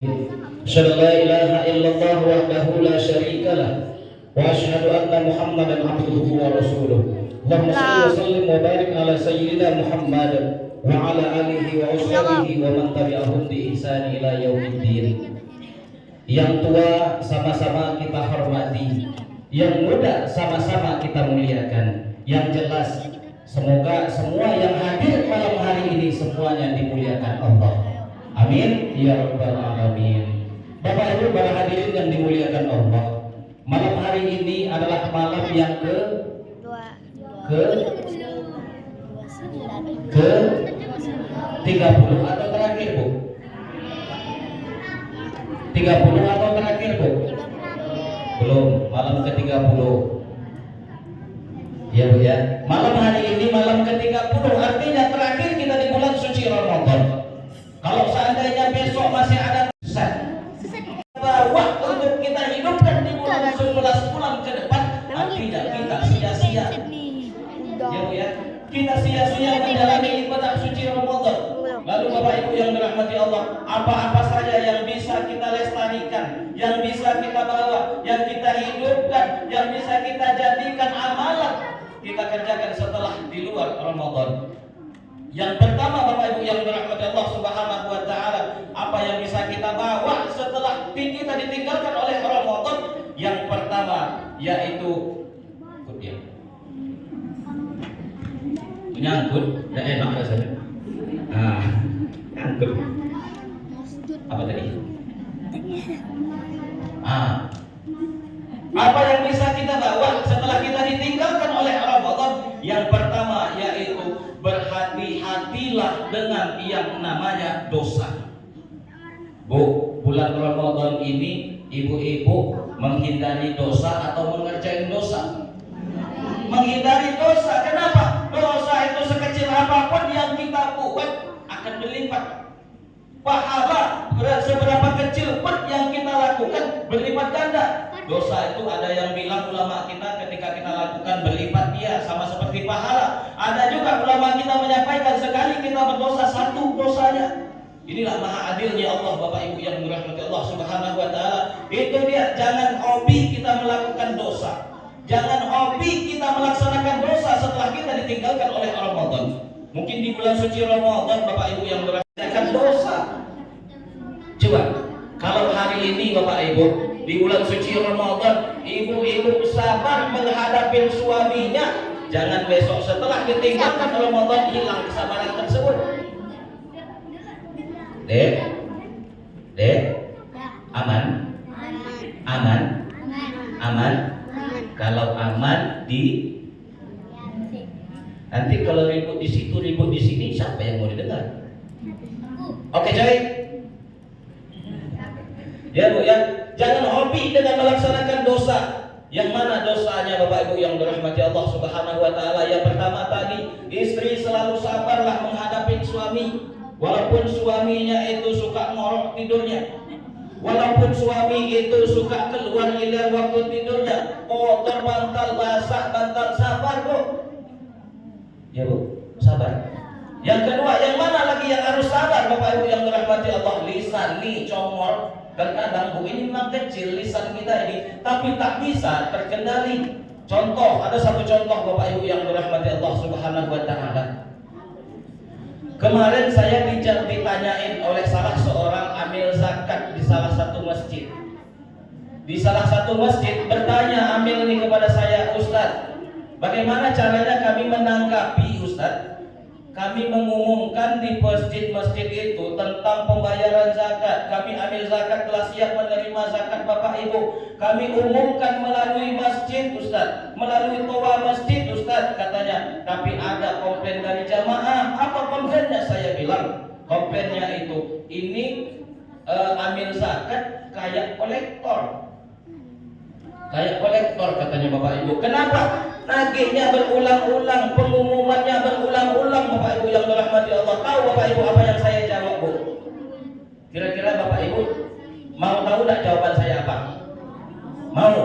Asyhadu an la ilaha illallah wahdahu la syarika lah wa asyhadu anna Muhammadan abduhu wa rasuluh. Allahumma shalli wa sallim wa barik ala sayyidina Muhammad wa ala alihi wa ashabihi wa man tabi'ahum bi ihsan ila yaumiddin. Yang tua sama-sama kita hormati, yang muda sama-sama kita muliakan. Yang jelas semoga semua yang hadir malam hari ini semuanya dimuliakan Allah. Amin ya rabbal alamin. Bapak Ibu para hadirin yang dimuliakan Allah, malam hari ini adalah malam yang ke 30 atau terakhir Bu? 30 atau terakhir Bu? Belum, malam ke 30 ya Bu ya. Malam hari ini malam ke 30, artinya terakhir kita di bulan suci Ramadan. Kalau seandainya besok masih ada bahwa untuk kita hidupkan di bulan 11 bulan ke depan, artinya kita sia-sia ya Bu ya, kita sia-sia menjalani ibadah suci Ramadan. Lalu Bapak Ibu yang dirahmati Allah, apa-apa saja yang bisa kita lestarikan, yang bisa kita bawa, yang kita hidupkan, yang bisa kita jadikan amalan, kita kerjakan setelah di luar Ramadan. Yang pertama Bapak Ibu yang dirahmati Allah Subhanahu wa taala, apa yang bisa kita bawa setelah kita ditinggalkan oleh Ramadan? Yang pertama yaitu nyangkut, tidak enak rasanya. Nyangkut. Apa tadi? Apa yang bisa kita bawa setelah kita ditinggalkan oleh Ramadan? Yang pertama yaitu berhati-hatilah dengan yang namanya dosa. Bu, bulan Ramadan ini ibu-ibu menghindari dosa atau mengerjain dosa? Menghindari dosa. Kenapa? Dosa itu sekecil apapun yang kita buat akan berlipat. Pahala seberapa kecil pun yang kita lakukan berlipat ganda. Dosa itu ada yang bilang ulama kita ketika kita lakukan berlipat dia sama seperti pahala. Ada juga ulama kita menyampaikan sekali kita berdosa satu dosanya. Inilah maha adilnya Allah Bapak Ibu yang dirahmati Allah Subhanahu wa taala. Itu dia, jangan hobi kita melakukan dosa. Jangan hobi kita melaksanakan dosa setelah kita ditinggalkan oleh Ramadan. Mungkin di bulan suci Ramadan Bapak Ibu yang melaksanakan dosa. Coba kalau hari ini Bapak Ibu di bulan suci Ramadan, ibu-ibu sabar menghadapi suaminya, jangan besok setelah ditinggalkan Ramadan hilang kesabaran tersebut. Dek, aman? Kalau aman nanti kalau ribut di situ, ribut di sini, siapa yang mau didengar? Oke, coy. Ya Bu ya, jangan hobi dengan melaksanakan dosa. Yang mana dosanya Bapak Ibu yang dirahmati Allah Subhanahu wa taala? Yang pertama tadi, istri selalu sabarlah menghadapi suami. Walaupun suaminya itu suka ngorok tidurnya, walaupun suami itu suka keluar iler waktu tidurnya, kotor bantal basah, bantal, sabar Bu. Ya Bu, sabar. Yang kedua, yang mana lagi yang harus sabar Bapak Ibu yang dirahmati Allah? Lisan nih congor. Kadang Bu ini memang kecil lisan kita ini, tapi tak bisa terkendali. Contoh, ada satu contoh Bapak Ibu yang dirahmati Allah Subhanahu wa taala. Kemarin saya ditanyain oleh salah seorang amil zakat di salah satu masjid. Di salah satu masjid bertanya amil ini kepada saya, Ustaz, bagaimana caranya kami menanggapi Ustaz? Kami mengumumkan di masjid-masjid itu tentang pembayaran zakat. Kami amil zakat telah siap menerima zakat Bapak Ibu. Kami umumkan melalui masjid Ustaz, melalui toa masjid Ustaz katanya. Tapi ada komplain dari jamaah. Apa komplainnya? Saya bilang komplainnya itu ini amil zakat kayak kolektor. Kayak kolektor katanya Bapak Ibu. Kenapa? Nagihnya berulang-ulang, pengumumannya berulang-ulang Bapak Ibu yang dirahmati Allah. Tahu Bapak Ibu apa yang saya jawab Bu? Kira-kira Bapak Ibu mau tahu tak jawaban saya apa? Mau?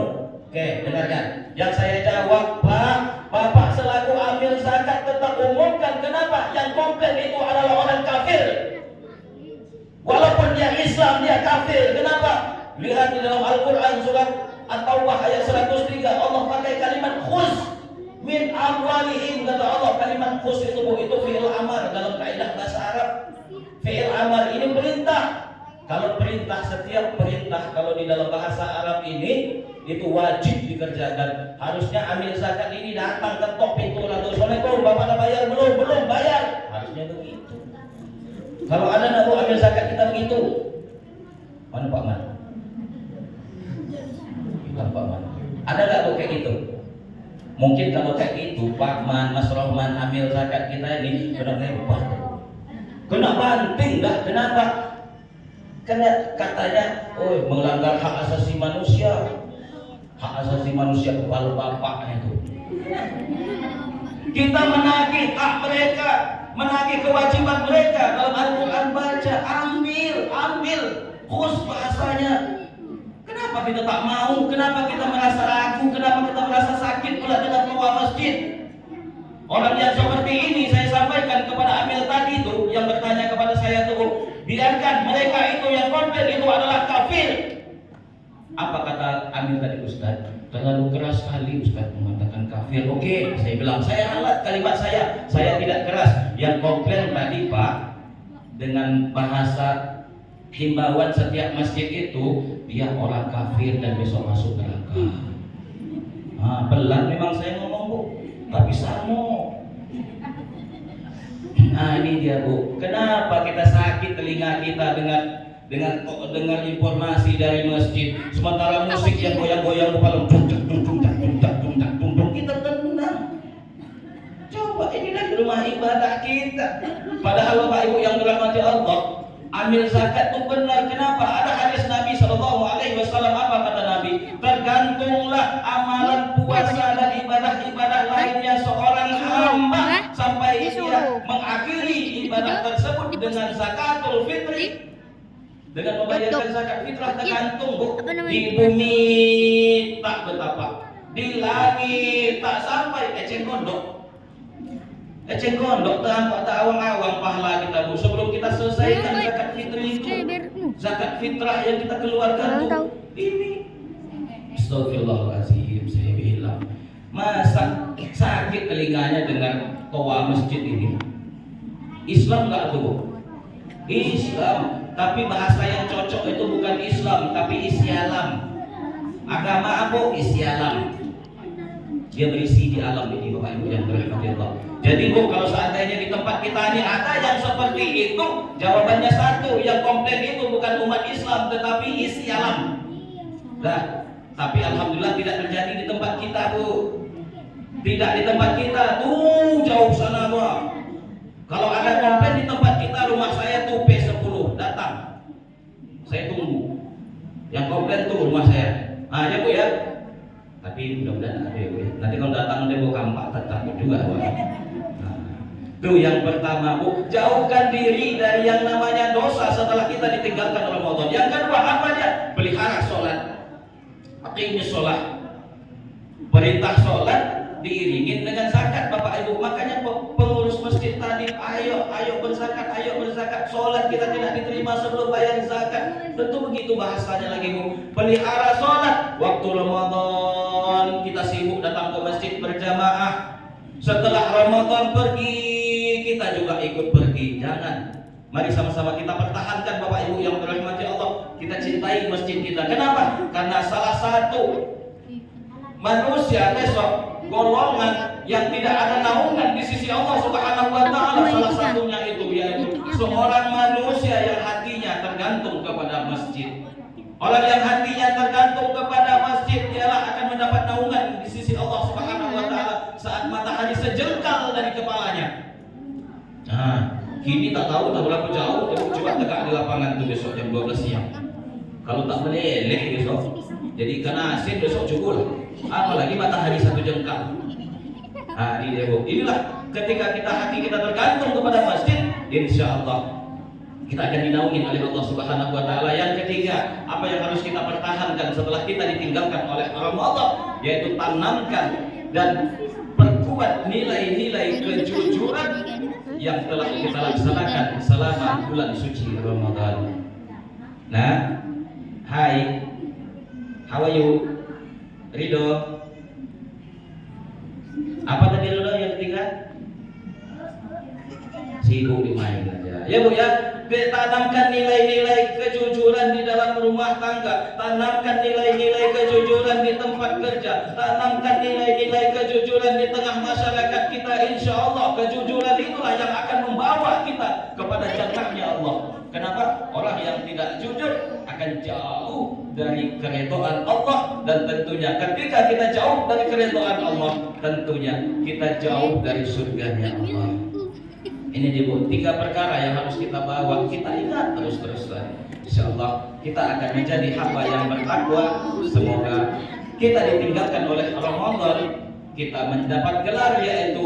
Oke, dengarkan. Yang saya jawab, Pak, Bapak selaku amil zakat tetap umumkan. Kenapa? Yang komplain itu adalah orang kafir. Walaupun dia Islam, dia kafir. kafir. Kenapa? Lihat di dalam Al-Quran surat At-Taubah ayat 103, Allah pakai kalimat khus min amwalihim. Kata Allah, kalimat khus itu fi'il amar dalam kaidah bahasa Arab. Fi'il amar ini perintah. Kalau perintah, setiap perintah kalau di dalam bahasa Arab ini itu wajib dikerjakan. Harusnya amil zakat ini datang ketok pintu orang tua. Assalamualaikum, Bapak dah bayar belum? Belum bayar. Harusnya begitu. Kalau ada nak amil zakat kita begitu. Mana Pak Man? Bilang Pak Man. Ada nggak tuh kayak gitu? Mungkin kalau kayak gitu Pak Man, Mas Rohman amil zakat kita ini benar hebat. Kena banting dah. Kenapa? Karena katanya, oh melanggar hak asasi manusia. Hak asasi manusia kepala bapaknya itu. Kita menagih hak mereka, menagih kewajiban mereka. Dalam Al-Quran baca, ambil, khus bahasanya. Kenapa kita tak mau? Kenapa kita merasa ragu? Kenapa kita merasa sakit pula dengan keluar masjid? Orang yang seperti ini saya sampaikan kepada Amil tadi itu yang bertanya kepada saya tuh, biarkan mereka itu yang komplain itu adalah kafir. Apa kata Amil tadi Ustaz? Terlalu keras sekali Ustaz mengatakan kafir. Oke, saya bilang saya alat kalimat saya tidak keras. Yang komplain tadi Pak dengan bahasa himbauan setiap masjid itu dia orang kafir dan besok masuk neraka. Pelan memang saya ngomong Bu, tapi samo. Nah ini dia Bu, kenapa kita sakit telinga kita dengar informasi dari masjid, sementara musik yang goyang-goyang kepala kita tenang. Coba ini dari rumah ibadah kita. Padahal Bapak Ibu yang dirahmati Allah, amil zakat itu benar. Kenapa? Ada hadis Nabi SAW. Apa kata Nabi? Tergantunglah amalan puasa dan ibadah-ibadah lainnya seorang hamba sampai dia mengakhiri ibadah tersebut dengan zakatul fitri, dengan membayarkan zakat fitrah. Tergantung Bu. Di bumi tak betapa, di langit tak sampai eceng gondok. Eceng gondok tak awang-awang pahala kita Bu. Sebelum kita selesaikan zakat fitri itu, zakat fitrah yang kita keluarkan Bu, ini astagfirullahaladzim, saya bilang masa sakit telinganya dengan toa masjid ini. Islam enggak tuh Bu? Islam, tapi bahasa yang cocok itu bukan Islam tapi Isyalam. Agama apa? Isyalam. Dia berisi di alam ini Bapak Ibu yang dirahmati Allah. Jadi Bu, kalau seandainya di tempat kita ini ada yang seperti itu, jawabannya satu, yang komplain itu bukan umat Islam tetapi Isyalam. Nah, tapi alhamdulillah tidak terjadi di tempat kita Bu. Tidak di tempat kita, tuh jauh sana Bu. Kalau ada komplain di tempat kita, rumah saya tuh P10 datang. Saya tunggu. Yang komplain tuh rumah saya. Ya Bu ya. Tapi mudah-mudahan ada ya Bu. Nanti kalau datang dia bawa kampak takut juga Bu. Itu yang pertama Bu, jauhkan diri dari yang namanya dosa setelah kita ditinggalkan Ramadan. Yang kedua apa dia? Pelihara sholat. Aqimis sholat. Perintah sholat diiringin dengan zakat Bapak Ibu. Makanya pengurus masjid tadi, ayo berzakat, sholat kita tidak diterima sebelum bayar zakat. Tentu begitu bahasanya lagi Bu. Pelihara sholat. Waktu Ramadan kita sibuk datang ke masjid berjamaah. Setelah Ramadan pergi, kita juga ikut pergi. Jangan. Mari sama-sama kita pertahankan Bapak Ibu yang dirahmati Allah. Kita cintai masjid kita. Kenapa? Karena salah satu manusia besok, golongan yang tidak ada naungan di sisi Allah Subhanahu wa Ta'ala, salah satunya itu yaitu seorang manusia yang hatinya tergantung kepada masjid. Orang yang hatinya tergantung kepada masjid ialah akan mendapat naungan di sisi Allah Subhanahu wa Ta'ala saat matahari sejengkal dari kepalanya. Kini tak tahu tak berapa jauh, coba tegak di lapangan itu besok jam 12 siang. Kalau tak meleleh besok, jadi ikan asin besok cukup. Apalagi matahari satu jengkal. Ini dia Bu. Inilah ketika hati kita tergantung kepada masjid, insya Allah kita akan dinaungi oleh Allah Subhanahu wa Ta'ala. Yang ketiga, apa yang harus kita pertahankan setelah kita ditinggalkan oleh Allah, yaitu tanamkan dan perkuat nilai-nilai kejujuran yang telah kita laksanakan selama bulan suci Ramadan. Nah, Hai, how are you? Ridho. Apa tadi Ridho yang ketiga? Sibuk dimain aja. Ya Bu ya, tanamkan nilai-nilai kejujuran di dalam rumah tangga, tanamkan nilai-nilai kejujuran di tempat kerja, tanamkan nilai-nilai kejujuran di tengah masyarakat kita. Insya Allah kejujuran itulah yang akan membawa kita kepada jannahnya Allah. Kenapa? Orang yang tidak jujur akan jauh dari keridhaan Allah, dan tentunya ketika kita jauh dari keridhaan Allah, tentunya kita jauh dari surganya Allah. Ini dia Bu, 3 perkara yang harus kita bawa, kita ingat terus-terusan. Insyaallah kita akan menjadi hamba yang bertakwa. Semoga kita ditinggalkan oleh Ramadan, kita mendapat gelar yaitu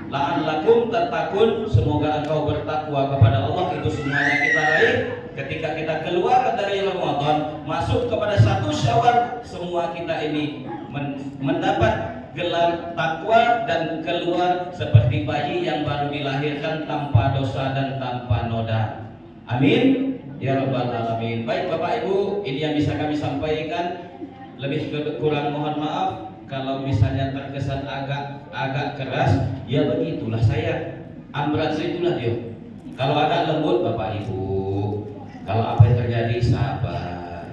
la'allakum tattaqun. Semoga engkau bertakwa kepada Allah. Itu semuanya kita raih ketika kita keluar dari Ramadan, masuk kepada 1 Syawal. Semua kita ini mendapat gelar takwa dan keluar seperti bayi yang baru dilahirkan tanpa dosa dan tanpa noda. Amin ya rabbal alamin. Baik Bapak Ibu, ini yang bisa kami sampaikan. Lebih kurang mohon maaf kalau misalnya terkesan agak keras. Ya begitulah saya. Amrat itulah dia. Kalau agak lembut Bapak Ibu, kalau apa yang terjadi sabar.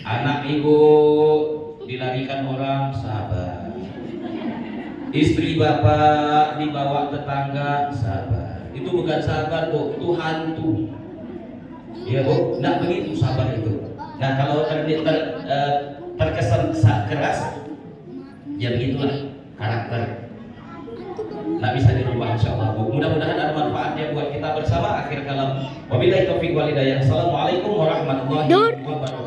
Anak Ibu dilarikan orang, sabar. Istri Bapak dibawa tetangga, sabar. Itu bukan sabar tuh, itu hantu. Ya Bu, nah begitu sabar itu. Nah kalau terkesan keras, ya begitulah karakter. Nggak bisa dirubah insyaallah Bu. Mudah-mudahan ada manfaatnya buat kita bersama. Akhir kalam, wabillahi taufiq wal hidayah. Assalamualaikum warahmatullahi wabarakatuh.